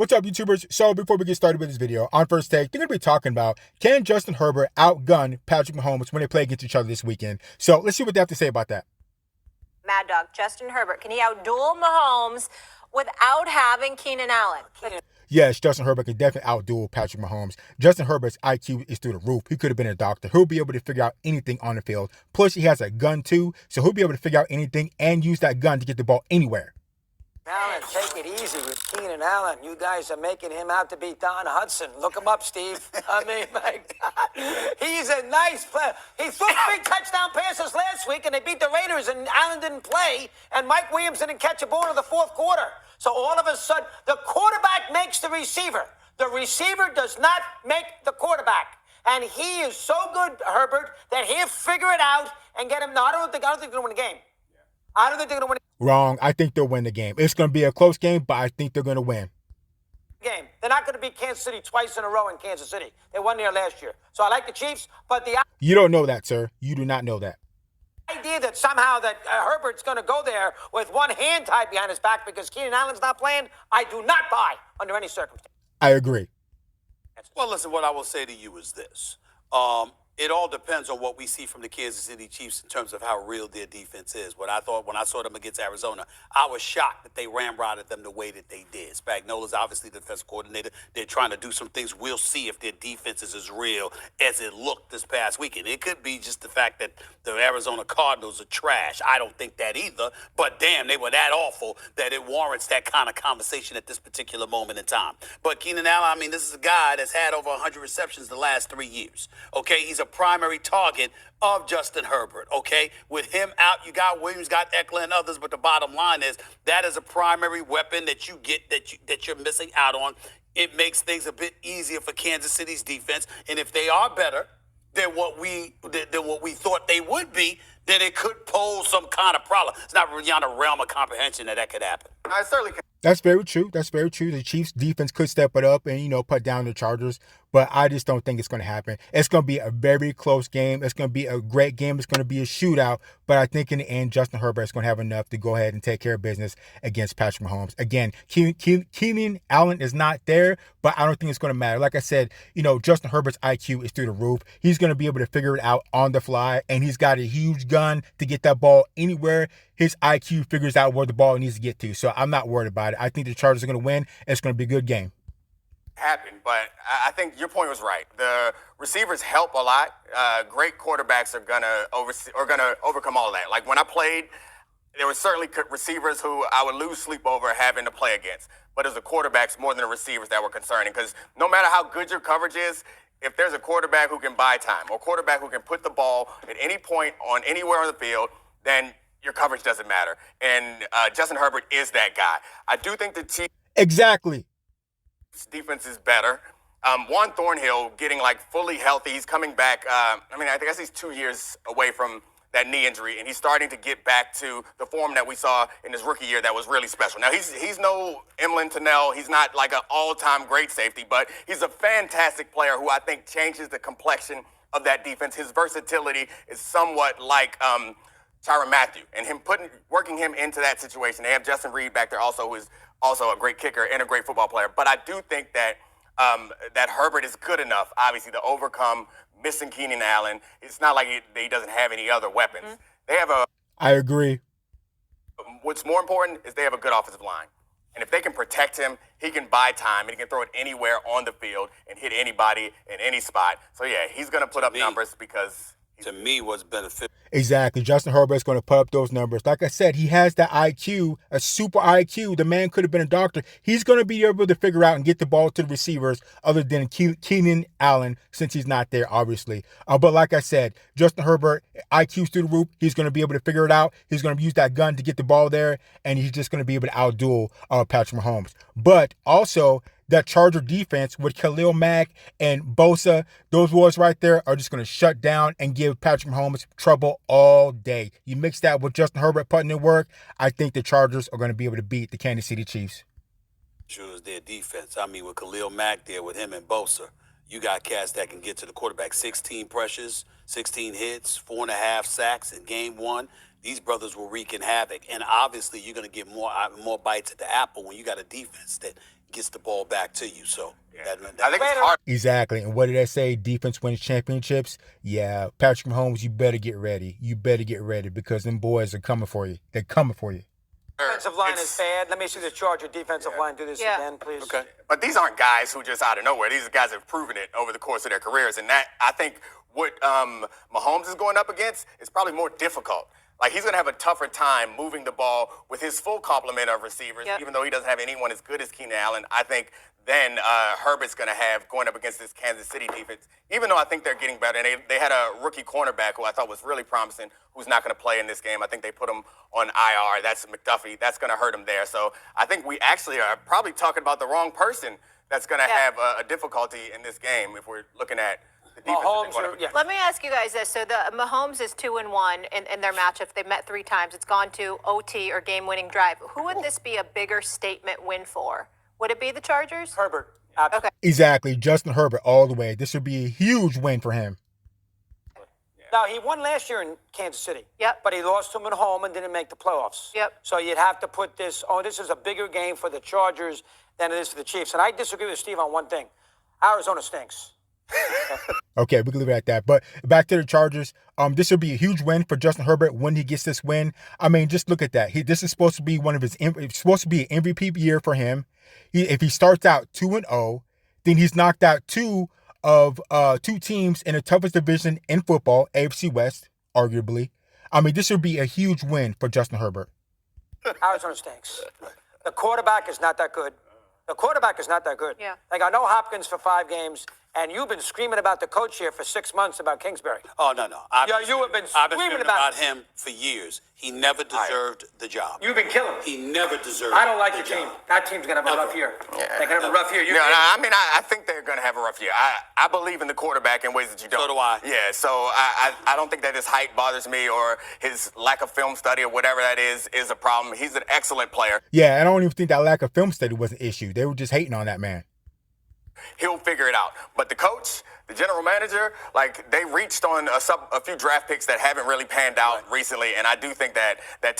What's up, YouTubers? So before we get started with this video, on First Take, they're going to be talking about, can Justin Herbert outgun Patrick Mahomes when they play against each other this weekend? So let's see what they have to say about that. Mad Dog, Justin Herbert, can he outduel Mahomes without having Kennan Allen? Yes, Justin Herbert can definitely outduel Patrick Mahomes. Justin Herbert's IQ is through the roof. He could have been a doctor. He'll be able to figure out anything on the field. Plus, he has a gun too, so he'll be able to figure out anything and use that gun to get the ball anywhere. Allen, take it easy with Kennan Allen. You guys are making him out to be Don Hudson. Look him up, Steve. I mean, my God. He's a nice player. He threw 3 touchdown passes last week, and they beat the Raiders, and Allen didn't play, and Mike Williams didn't catch a ball in the fourth quarter. So all of a sudden, the quarterback makes the receiver. The receiver does not make the quarterback. And he is so good, Herbert, that he'll figure it out and get him. No, I don't think they're going to win the game. I don't think they're going to win. Wrong. I think they'll win the game. It's going to be a close game, but I think they're going to win. Game. They're not going to beat Kansas City twice in a row in Kansas City. They won there last year. So I like the Chiefs, but the You don't know that, sir. You do not know that. idea that somehow that Herbert's going to go there with one hand tied behind his back because Kennan Allen's not playing, I do not buy under any circumstance. I agree. Well, listen, what I will say to you is this. It all depends on what we see from the Kansas City Chiefs in terms of how real their defense is. What I thought when I saw them against Arizona, I was shocked that they ramrodded them the way that they did. Spagnola's obviously the defensive coordinator. They're trying to do some things. We'll see if their defense is as real as it looked this past weekend. It could be just the fact that the Arizona Cardinals are trash. I don't think that either. But damn, they were that awful that it warrants that kind of conversation at this particular moment in time. But Kennan Allen, I mean, this is a guy that's had over 100 receptions the last 3 years. Okay, he's a primary target of Justin Herbert. Okay, with him out, you got Williams, got Eckler, and others. But the bottom line is that is a primary weapon that you get that you're missing out on. It makes things a bit easier for Kansas City's defense, and if they are better than what we thought they would be, then it could pose some kind of problem. It's not beyond the realm of comprehension that could happen. I certainly can. That's very true. That's very true. The Chiefs defense could step it up and, put down the Chargers, but I just don't think it's going to happen. It's going to be a very close game. It's going to be a great game. It's going to be a shootout, but I think in the end, Justin Herbert is going to have enough to go ahead and take care of business against Patrick Mahomes. Again, Kennan Allen is not there, but I don't think it's going to matter. Like I said, Justin Herbert's IQ is through the roof. He's going to be able to figure it out on the fly, and he's got a huge gun to get that ball anywhere. His IQ figures out where the ball needs to get to, so I'm not worried about it. I think the Chargers are going to win. It's going to be a good game. Happen, but I think your point was right. The receivers help a lot. Great quarterbacks are gonna overcome all of that. Like when I played, there were certainly receivers who I would lose sleep over having to play against. But it was the quarterbacks more than the receivers that were concerning, because no matter how good your coverage is, if there's a quarterback who can buy time or a quarterback who can put the ball at any point on anywhere on the field, then your coverage doesn't matter. And Justin Herbert is that guy. I do think the Chiefs Exactly. defense is better. Juan Thornhill getting fully healthy. He's coming back. I guess he's 2 years away from that knee injury, and he's starting to get back to the form that we saw in his rookie year that was really special. Now, he's no Emlyn Tunnell. He's not like an all-time great safety, but he's a fantastic player who I think changes the complexion of that defense. His versatility is somewhat like Tyrann Mathieu, and working him into that situation. They have Justin Reed back there also, who is also a great kicker and a great football player. But I do think that that Herbert is good enough, obviously, to overcome missing Kennan Allen. It's not like he doesn't have any other weapons. Mm-hmm. They have I agree. What's more important is they have a good offensive line. And if they can protect him, he can buy time, and he can throw it anywhere on the field and hit anybody in any spot. So, yeah, he's going to put up numbers because to me, what's beneficial. Exactly. Justin Herbert is going to put up those numbers. Like I said, he has that IQ, a super IQ. The man could have been a doctor. He's going to be able to figure out and get the ball to the receivers other than Kennan Allen, since he's not there, obviously. But like I said, Justin Herbert, IQ's through the roof. He's going to be able to figure it out. He's going to use that gun to get the ball there, and he's just going to be able to outduel Patrick Mahomes. But also, that Charger defense with Khalil Mack and Bosa, those boys right there are just going to shut down and give Patrick Mahomes trouble all day. You mix that with Justin Herbert putting in work, I think the Chargers are going to be able to beat the Kansas City Chiefs. Sure is their defense. I mean, with Khalil Mack there, with him and Bosa, you got cats that can get to the quarterback. 16 pressures, 16 hits, 4.5 sacks in game one. These brothers were wreaking havoc. And obviously, you're going to get more bites at the apple when you got a defense that gets the ball back to you. So I think it's hard. Exactly. And what did I say? Defense wins championships. Yeah, Patrick Mahomes, you better get ready. You better get ready because them boys are coming for you. They're coming for you. Defensive line is bad. Let me see the Charger defensive line do this again, please. Okay. But these aren't guys who just out of nowhere. These are guys that have proven it over the course of their careers. And that, I think, what Mahomes is going up against is probably more difficult. Like, he's going to have a tougher time moving the ball with his full complement of receivers, even though he doesn't have anyone as good as Kennan Allen. I think then Herbert's going to have going up against this Kansas City defense, even though I think they're getting better. And they had a rookie cornerback who I thought was really promising, who's not going to play in this game. I think they put him on IR. That's McDuffie. That's going to hurt him there. So I think we actually are probably talking about the wrong person that's going to have a difficulty in this game if we're looking at the defense. Mahomes, Let me ask you guys this. So the Mahomes is 2-1 in their matchup. They've met 3 times. It's gone to OT or game-winning drive. Who would this be a bigger statement win for? Would it be the Chargers? Herbert. Okay. Exactly. Justin Herbert all the way. This would be a huge win for him. Now, he won last year in Kansas City. Yep. But he lost to them at home and didn't make the playoffs. Yep. So you'd have to put this, this is a bigger game for the Chargers than it is for the Chiefs. And I disagree with Steve on one thing. Arizona stinks. Okay, we can leave it at that. But back to the Chargers. This will be a huge win for Justin Herbert when he gets this win. I mean, just look at that. This is supposed to be it's supposed to be an MVP year for him. If he starts out 2-0, then he's knocked out 2 teams in the toughest division in football, AFC West, arguably. I mean, this would be a huge win for Justin Herbert. Arizona stinks. The quarterback is not that good. Yeah. Like, I know Hopkins for 5 games, and you've been screaming about the coach here for 6 months about Kingsbury. Oh, no. You have been I've been screaming screaming about him for years. He never deserved the job. You've been killing him. He never deserved I don't like the your job. team. That team's going to have a rough year. They're going to have a rough year. I think they're going to have a rough year. I believe in the quarterback in ways that you don't. So do I. Yeah, so I don't think that his height bothers me or his lack of film study or whatever that is a problem. He's an excellent player. Yeah, I don't even think that lack of film study was an issue. They were just hating on that man. He'll figure it out. But the coach, the general manager, like, they reached on a few draft picks that haven't really panned out recently, and I do think that